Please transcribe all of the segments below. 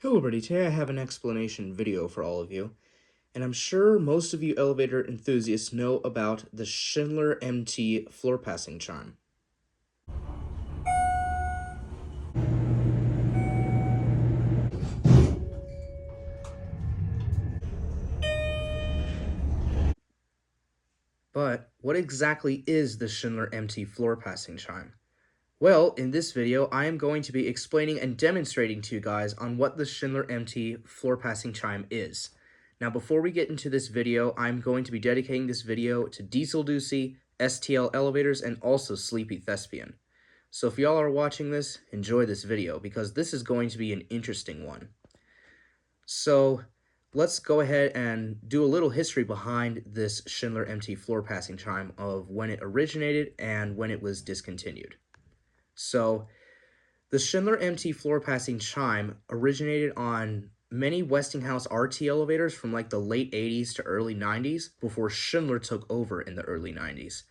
Hello everybody, today I have an explanation video for all of you, and I'm sure most of you elevator enthusiasts know about the Schindler MT floor passing chime. But what exactly is the Schindler MT floor passing chime? Well, in this video, I am going to be explaining and demonstrating to you guys on what the Schindler MT floor passing chime is. Now, before we get into this video, I'm going to be dedicating this video to Diesel Doocy, STL Elevators, and also Sleepy Thespian. So if y'all are watching this, enjoy this video, because this is going to be an interesting one. So let's go ahead and do a little history behind this Schindler MT floor passing chime of when it originated and when it was discontinued. So the Schindler MT floor passing chime originated on many Westinghouse RT elevators from like the late 80s to early 90s before Schindler took over in the early 90s.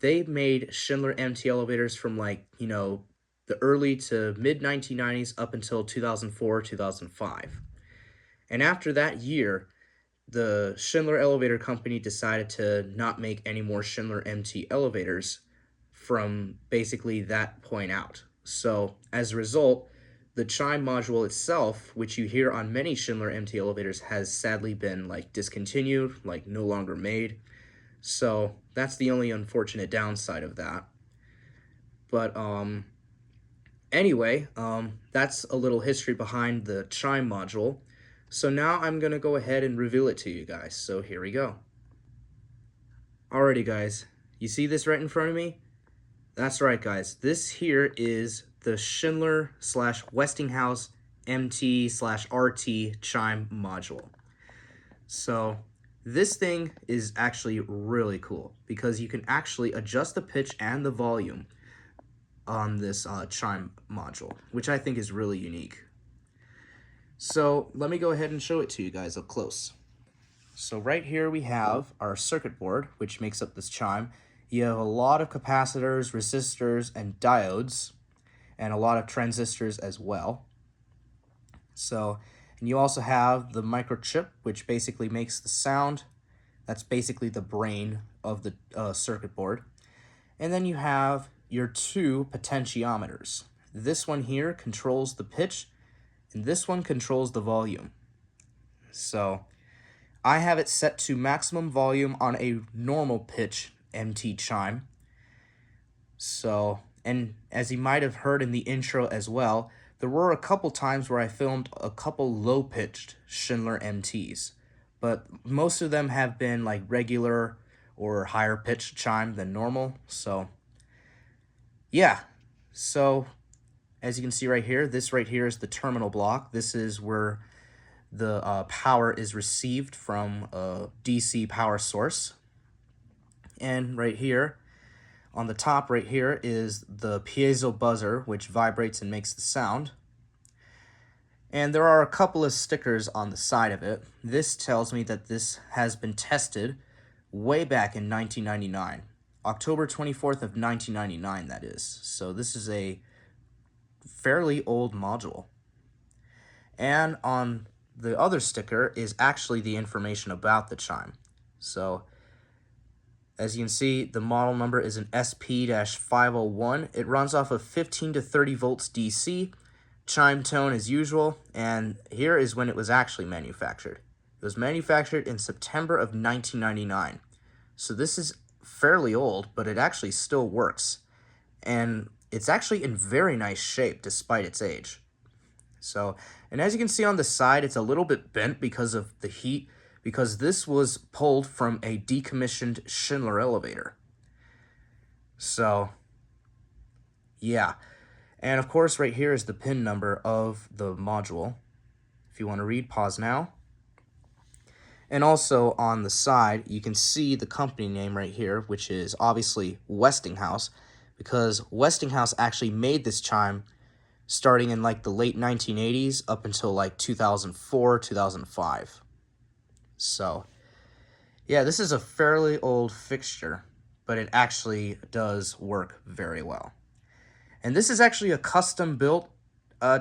They made Schindler MT elevators from like, the early to mid 1990s up until 2004, 2005. And after that year, the Schindler Elevator Company decided to not make any more Schindler MT elevators from basically that point out. So as a result, the chime module itself, which you hear on many Schindler MT elevators, has sadly been like discontinued, like no longer made. So that's the only unfortunate downside of that. But anyway, that's a little history behind the chime module. So now I'm going to go ahead and reveal it to you guys. So here we go. Alrighty guys, you see this right in front of me? That's right guys, this here is the Schindler / Westinghouse MT / RT chime module. So this thing is actually really cool because you can actually adjust the pitch and the volume on this chime module, which I think is really unique. So let me go ahead and show it to you guys up close. So right here we have our circuit board, which makes up this chime. You have a lot of capacitors, resistors, and diodes, and a lot of transistors as well. And you also have the microchip, which basically makes the sound. That's basically the brain of the circuit board. And then you have your two potentiometers. This one here controls the pitch, and this one controls the volume. So I have it set to maximum volume on a normal pitch MT chime. So, and as you might have heard in the intro as well, there were a couple times where I filmed a couple low-pitched Schindler MTs, but most of them have been like regular or higher pitched chime than normal. So yeah, so as you can see right here, this right here is the terminal block. This is where the power is received from a DC power source. And right here, on the top right here, is the piezo buzzer, which vibrates and makes the sound. And there are a couple of stickers on the side of it. This tells me that this has been tested way back in 1999. October 24th of 1999, that is. So this is a fairly old module. And on the other sticker is actually the information about the chime. So as you can see, the model number is an SP-501. It runs off of 15 to 30 volts DC, chime tone as usual, and here is when it was actually manufactured. It was manufactured in September of 1999. So this is fairly old, but it actually still works. And it's actually in very nice shape despite its age. So, and as you can see on the side, it's a little bit bent because of the heat, because this was pulled from a decommissioned Schindler elevator. So, yeah. And of course, right here is the pin number of the module. If you want to read, pause now. And also on the side, you can see the company name right here, which is obviously Westinghouse, because Westinghouse actually made this chime starting in like the late 1980s up until like 2004, 2005. So, yeah, this is a fairly old fixture, but it actually does work very well. And this is actually a custom built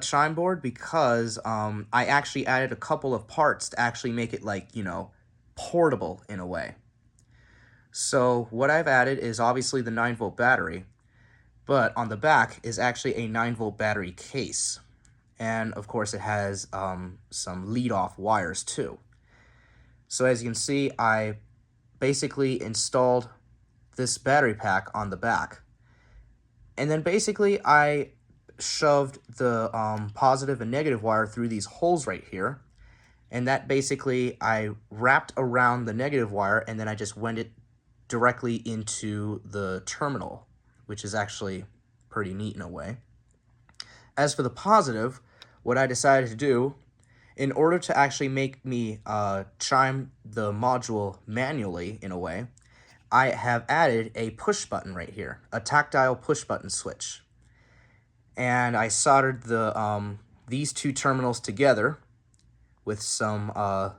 chime board because I actually added a couple of parts to actually make it like, you know, portable in a way. So what I've added is obviously the 9-volt battery, but on the back is actually a 9-volt battery case. And of course it has some lead-off wires too. So as you can see, I basically installed this battery pack on the back. And then basically I shoved the positive and negative wire through these holes right here. And that basically I wrapped around the negative wire, and then I just went it directly into the terminal, which is actually pretty neat in a way. As for the positive, what I decided to do, in order to actually make me chime the module manually in a way, I have added a push button right here, a tactile push button switch. And I soldered these two terminals together with some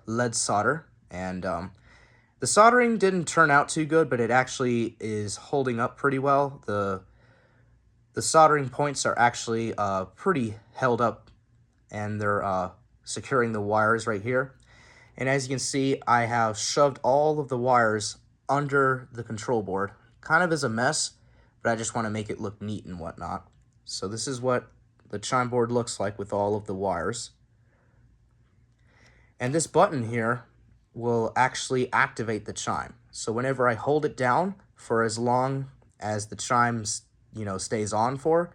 lead solder, and the soldering didn't turn out too good, but it actually is holding up pretty well. The soldering points are actually pretty held up, and they're securing the wires right here. And as you can see, I have shoved all of the wires under the control board, kind of as a mess, but I just want to make it look neat and whatnot. So this is what the chime board looks like with all of the wires. And this button here will actually activate the chime. So whenever I hold it down for as long as the chimes, you know, stays on for,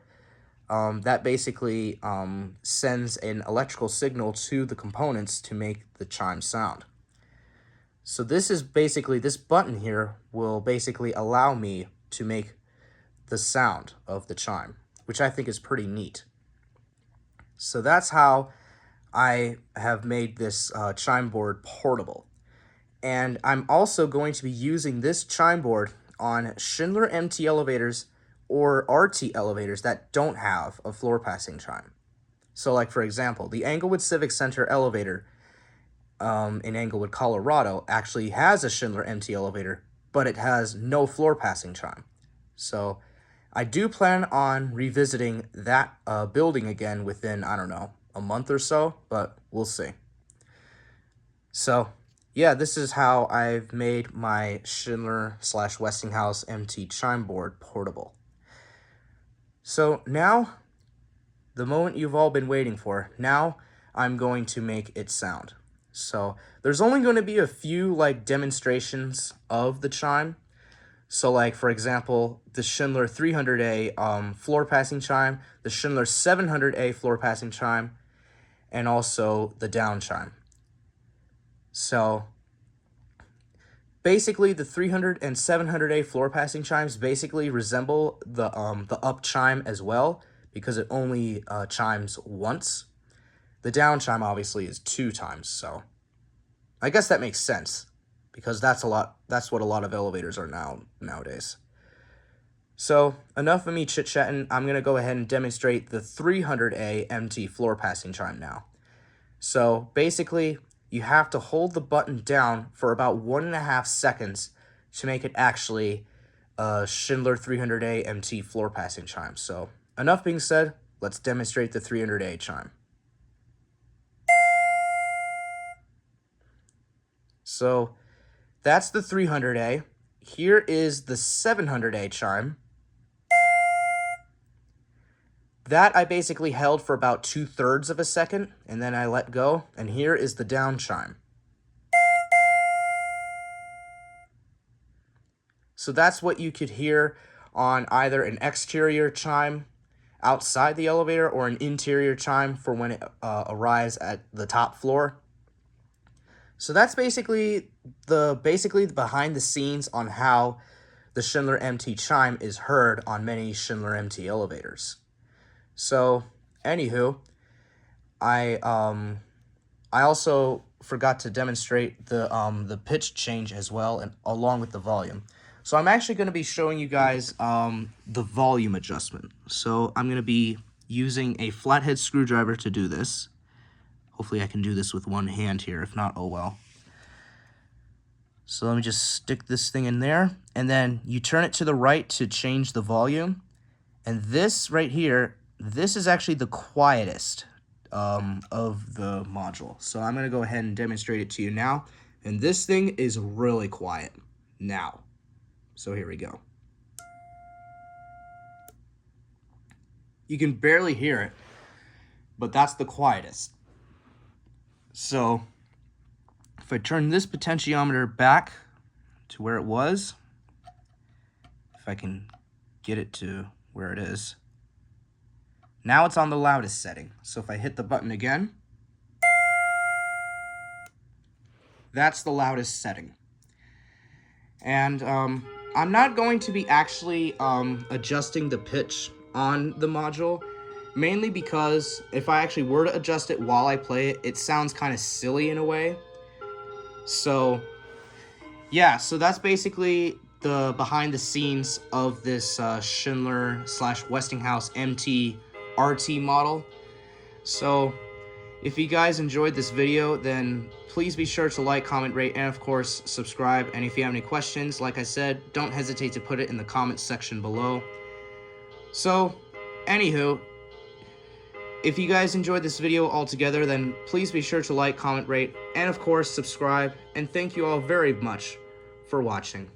that basically sends an electrical signal to the components to make the chime sound. So this is basically, this button here will basically allow me to make the sound of the chime, which I think is pretty neat. So that's how I have made this chime board portable. And I'm also going to be using this chime board on Schindler MT elevators or RT elevators that don't have a floor passing chime. So like for example, the Englewood Civic Center elevator in Englewood, Colorado actually has a Schindler MT elevator, but it has no floor passing chime. So I do plan on revisiting that building again within, I don't know, a month or so, but we'll see. So yeah, this is how I've made my Schindler/Westinghouse MT chime board portable. So now, the moment you've all been waiting for, now I'm going to make it sound. So there's only going to be a few like demonstrations of the chime. So like for example, the Schindler 300A floor passing chime, the Schindler 700A floor passing chime, and also the down chime. So basically the 300 and 700A floor passing chimes basically resemble the up chime as well, because it only chimes once. The down chime obviously is 2 times, so I guess that makes sense, because that's what a lot of elevators are nowadays. So enough of me chit-chatting. I'm going to go ahead and demonstrate the 300A MT floor passing chime now. So basically, you have to hold the button down for about 1.5 seconds to make it actually a Schindler 300A MT floor passing chime. So enough being said, let's demonstrate the 300A chime. So that's the 300A. Here is the 700A chime. That I basically held for about 2/3 of a second, and then I let go, and here is the down chime. So that's what you could hear on either an exterior chime outside the elevator or an interior chime for when it arrives at the top floor. So that's basically the behind the scenes on how the Schindler MT chime is heard on many Schindler MT elevators. So, anywho, I also forgot to demonstrate the pitch change as well, and along with the volume. So I'm actually going to be showing you guys the volume adjustment. So I'm going to be using a flathead screwdriver to do this. Hopefully I can do this with one hand here. If not, oh well. So let me just stick this thing in there, and then you turn it to the right to change the volume. And this right here this is actually the quietest of the module. So I'm going to go ahead and demonstrate it to you now. And this thing is really quiet now. So here we go. You can barely hear it, but that's the quietest. So if I turn this potentiometer back to where it was, if I can get it to where it is, now it's on the loudest setting. So if I hit the button again, that's the loudest setting. And I'm not going to be actually adjusting the pitch on the module, mainly because if I actually were to adjust it while I play it, it sounds kind of silly in a way. So yeah, so that's basically the behind the scenes of this Schindler / Westinghouse MT RT model. So if you guys enjoyed this video, then please be sure to like, comment, rate, and of course subscribe. And if you have any questions, like I said, don't hesitate to put it in the comments section below. So anywho, if you guys enjoyed this video altogether, then please be sure to like, comment, rate, and of course subscribe. And thank you all very much for watching.